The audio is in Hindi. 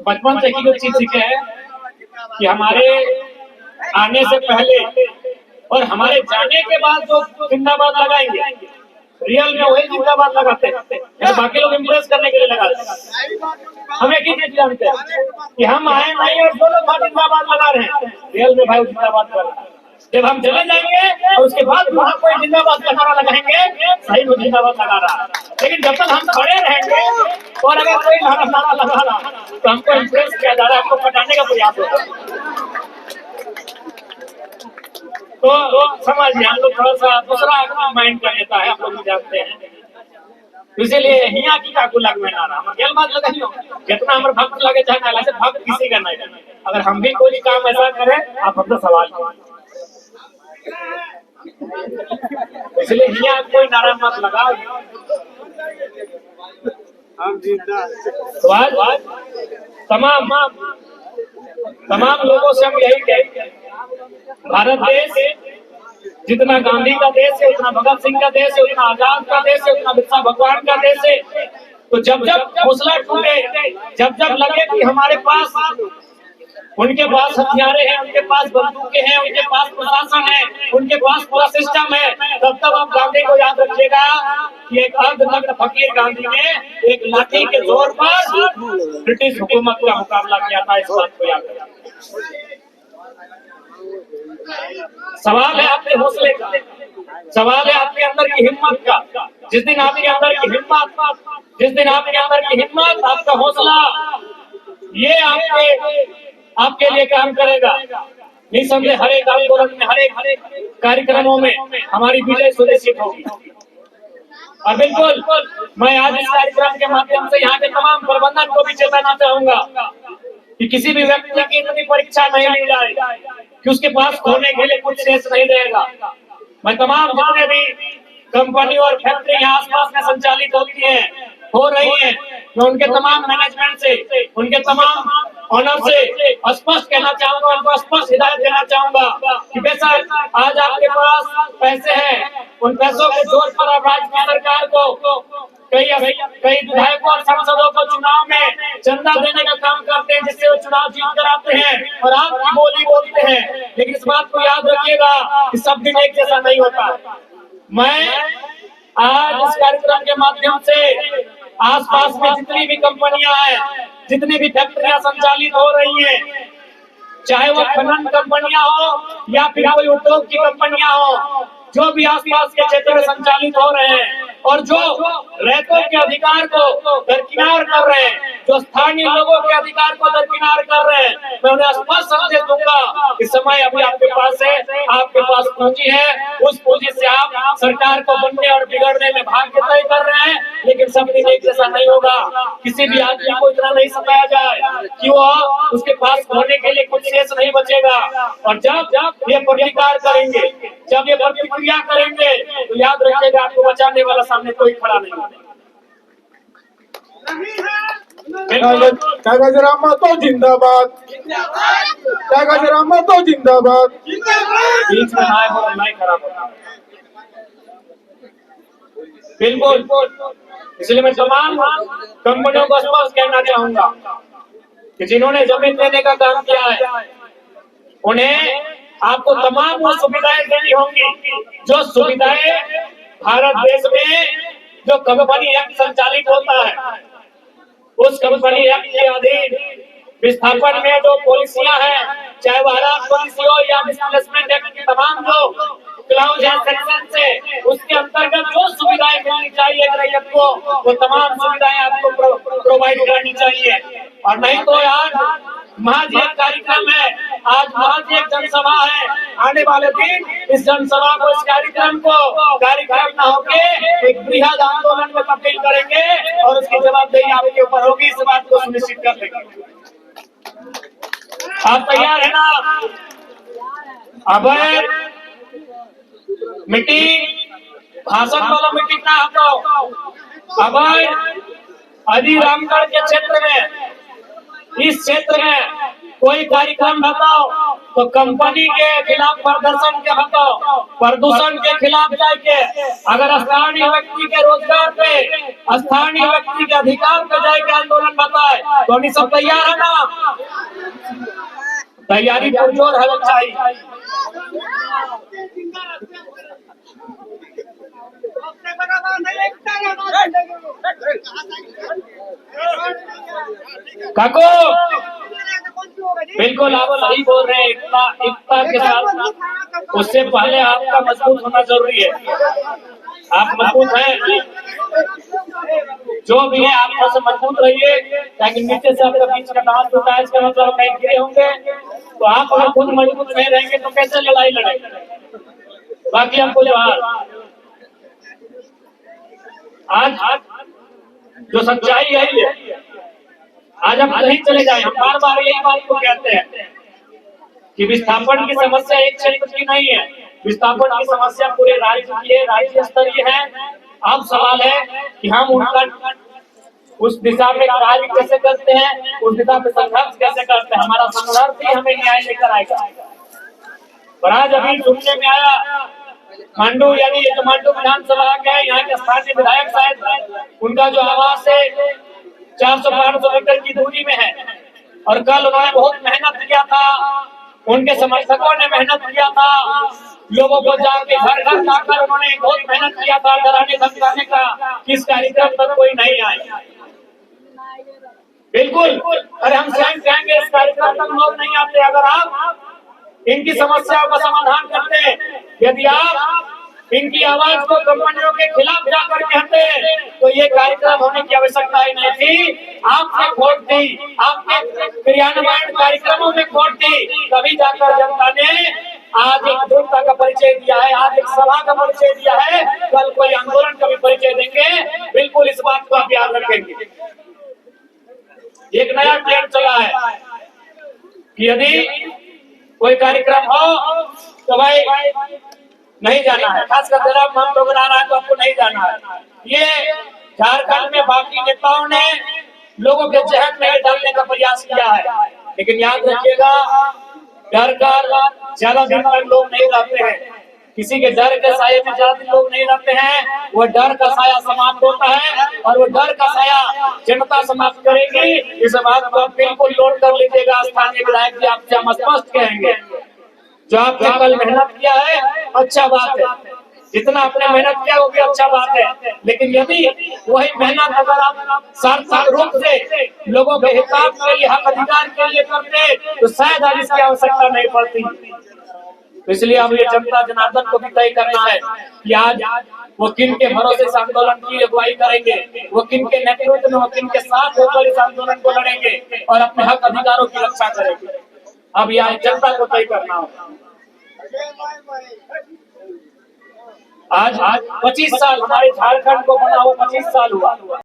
बचपन से की चीज सीखे है कि हमारे आने से पहले और हमारे जाने के बाद जो जिंदाबाद लगाएंगे, रियल में वही जिंदाबाद लगाते हैं, बाकी लोग इम्प्रेस करने के लिए लगाते हैं। हम एक ही चीज जानते हैं कि हम आए नहीं और जो लोग जिंदाबाद लगा रहे हैं, रियल में भाई जिंदाबाद कर रहे हैं। जब हम चले जाएंगे और उसके बाद वहाँ कोई जिंदाबाद का नारा लगाएंगे, सही में जिंदाबाद लगा रहा है। लेकिन जब तक हम खड़े रहेंगे और अगर कोई नारा लगा रहा तो हमको इम्प्रेस किया जा रहा है, हमको पटाने का प्रयास होता है। तो समझिए हम लोग थोड़ा सा दूसरा माइंड कर लेता है, आप लोग जानते हैं। इसीलिए हिया की काकू लग में नारा हम गेल बात लगाइयो कितना हमर भक्त लगे चाहे ना लगे, भक्त किसी का नहीं। अगर हम भी कोई काम ऐसा करें आप हमसे सवाल करें, इसलिए हिया कोई नारा मत लगाओ। तमाम लोगों से हम यही कहते हैं, भारत देश जितना गांधी का देश है, उतना भगत सिंह का देश है, उतना आजाद का देश है, उतना बिरसा भगवान का देश है। तो जब जब हौसला टूटे, जब जब लगे कि हमारे पास उनके पास हथियारे हैं, उनके पास बंदूकें हैं, उनके पास प्रशासन है, उनके पास पूरा सिस्टम है, तब तब आप गांधी को याद रखिएगा कि एक अर्धनग्न फकीर गांधी ने एक लाठी के जोर पर ब्रिटिश हुकूमत का मुकाबला किया था। इस बात को याद रखिएगा। सवाल है आपके हौसले का, सवाल है आपके अंदर की हिम्मत का। जिस दिन आपके अंदर की हिम्मत, जिस दिन आपके अंदर की हिम्मत, आपका हौसला, ये आपके लिए काम करेगा। निसंदेह हर एक आंदोलन में, हर एक कार्यक्रमों में हमारी विजय सुनिश्चित होगी। और बिल्कुल मैं आज इस कार्यक्रम के माध्यम से यहाँ के तमाम प्रबंधन को भी चेताना चाहूंगा कि किसी भी व्यक्ति की इतनी परीक्षा नहीं ली जाए कि उसके पास खोने के लिए कुछ शेष नहीं रहेगा। मैं तमाम जितने भी कंपनी और फैक्ट्री यहाँ आसपास में संचालित होती है, हो रही है, मैं उनके तमाम मैनेजमेंट से, उनके तमाम ऑनर से स्पष्ट कहना चाहूंगा, उनको स्पष्ट हिदायत देना चाहूंगा कि बेशक आज आपके पास पैसे हैं, उन पैसों के जोर पर आप राज्य सरकार को कई विधायकों और सांसदों को चुनाव में चंदा देने का काम करते हैं, जिससे वो चुनाव जीत कर आते हैं और आपकी बोली बोलते हैं। लेकिन इस बात को याद रखिएगा कि सब दिन एक जैसा नहीं होता। मैं आज इस कार्यक्रम के माध्यम से आसपास में जितनी भी कंपनियां हैं, जितनी भी फैक्ट्रियां संचालित हो रही हैं, चाहे वो खनन कंपनियां हो या फिर कोई उद्योग की कंपनियां हो, जो भी आसपास के क्षेत्र में संचालित हो रहे हैं और जो रैयतों के अधिकार को दरकिनार कर रहे हैं, जो स्थानीय लोगों के अधिकार को दरकिनार कर रहे हैं, मैं उन्हें स्पष्ट संदेश दूंगा कि समय अभी आपके पास है, आपके पास पूंजी है, उस पूंजी से आप सरकार को बनने और बिगड़ने में भाग्य तय कर रहे हैं। लेकिन सब दिन एक जैसा नहीं होगा। किसी भी आदमी को इतना नहीं सताया जाए कि वो उसके पास होने के लिए कुछ शेष नहीं बचेगा। और जब ये प्रतिकार करेंगे, जब ये प्रतिक्रिया करेंगे, तो याद रखिएगा आपको बचाने वाला सामने कोई खड़ा नहीं होगा। कागजरामा तो जिंदाबाद, कागजरामा तो जिंदाबाद। बीच में नहीं खराब होता बिल्कुल। इसलिए मैं तमाम कंपनियों को स्पष्ट कहना चाहूंगा कि जिन्होंने जमीन देने का काम किया है, उन्हें आपको तमाम वो सुविधाएं देनी होंगी जो सुविधाएं भारत देश में जो कंपनी एक्ट संचालित होता है, उस कंपनी एक्ट के अधीन विस्थापन में जो पॉलिसियां हैं, चाहे वह हराम पॉलिसी हो या डिस्प्लेसमेंट एक्ट की तमाम जो क्लाउज है सेक्शन से, उसके अंतर्गत जो सुविधाएं मिलनी चाहिए रैयत को, वो तमाम सुविधाएं आपको प्रोवाइड करनी चाहिए। और नहीं तो यार महज एक कार्यक्रम है, आज महज एक जनसभा है, आने वाले दिन इस जनसभा को, इस कार्यक्रम को कार्यक्रम न होके एक बृहद आंदोलन में तब्दील करेंगे और उसकी जवाबदेही आपके ऊपर होगी। इस बात को सुनिश्चित कर लेंगे। आप तैयार है ना? अवैध मीटिंग, भाषण वाला मीटिंग ना हटाओ। अवैध अलीरामगढ़ के क्षेत्र में, इस क्षेत्र में कोई कार्यक्रम बताओ, तो कंपनी के खिलाफ प्रदर्शन के बताओ, प्रदूषण के खिलाफ जाके अगर स्थानीय व्यक्ति के रोजगार पे, स्थानीय व्यक्ति के अधिकार पे जाके आंदोलन बताए तो हम सब तैयार है ना? तैयारी पुरजोर है चाहिए। काको बिल्कुल आप सही बोल रहे हैं, एकता के साथ उससे पहले आपका मजबूत होना जरूरी है। आप मजबूत हैं, जो भी है आप थोड़ा सा मजबूत रहिए, ताकि नीचे से आपका बीच का दांत टूटा है, इसका मतलब कहीं गिरे होंगे तो आप अगर खुद मजबूत नहीं रहेंगे तो कैसे लड़ाई लड़ेंगे। बाकी हमको जवाब आज जो सच्चाई है ये, आज हम कहीं चले जाए हम बार बार यही बात को कहते हैं कि विस्थापन की समस्या एक क्षेत्र की नहीं है, विस्थापन की समस्या पूरे राज्य की है, राज्य स्तरीय है। अब सवाल है कि हम उनका उस दिशा में कार्य कैसे करते हैं, उस दिशा में संघर्ष कैसे करते हैं। हमारा संघर्ष ही हमें न्याय लेकर आएगा। पर आज अभी सुनने में आया मांडू, यानी ये जो मांडू विधानसभा के यहाँ के स्थानीय विधायक शायद उनका जो आवास है 400-500 मीटर की दूरी में है, और कल उन्होंने बहुत मेहनत किया था, उनके समर्थकों ने मेहनत किया था, लोगों को जाके घर घर जाकर उन्होंने बहुत मेहनत किया था डराने धमकाने का, किस कार्यक्रम पर कोई नहीं आए। बिल्कुल, अरे हम स्वयं कहेंगे इस कार्यक्रम तक लोग नहीं आते अगर आप इनकी समस्याओं का समाधान करते हैं। यदि आप इनकी आवाज को कंपनियों के खिलाफ जाकर कहते तो ये कार्यक्रम होने की आवश्यकता ही नहीं थी। आपने खोट दी, आपने क्रियान्वयन कार्यक्रमों में खोट दी, तभी जाकर जनता ने आज एक दृढ़ता का परिचय दिया है, आज एक सभा का परिचय दिया है, कल कोई आंदोलन का भी परिचय देंगे। बिल्कुल इस बात को आप याद रखेंगे। एक नया ट्रेंड चला है कि यदि कोई कार्यक्रम हो तो भाई नहीं जाना है, खासकर जरा मन तो बना रहा है तो आपको नहीं जाना है। ये झारखंड में बाकी नेताओं ने लोगों के जहन में डालने का प्रयास किया है, लेकिन याद रखिएगा डर ज्यादा दिन तक लोग नहीं रहते हैं। किसी के डर के साये में ज्यादा दिन लोग नहीं रहते हैं। वो डर का साया समाप्त होता है और वो डर का साया जनता समाप्त करेगी। इस बात को बिल्कुल नोट कर लीजिएगा। स्थानीय विधायक जी आपसे हम स्पष्ट कहेंगे, जो आपने कल मेहनत किया है अच्छा बात है, जितना आपने मेहनत किया वो भी अच्छा बात है, लेकिन यदि वही मेहनत अगर आप सार्थक रूप से लोगों के हितार्थ के लिए, हक अधिकार के लिए करते तो शायद आज इसकी आवश्यकता नहीं पड़ती। तो इसलिए अब ये जनता जनार्दन को भी तय करना है कि आज वो किन के भरोसे इस आंदोलन की अगुवाई करेंगे, वो किन के नेतृत्व में, वो किन के साथ होकर इस आंदोलन को लड़ेंगे और अपने हक अधिकारों की रक्षा करेंगे। अब यह जनता को तय करना होगा। आज 25 साल हमारे झारखंड को बना हुआ 25 साल हुआ।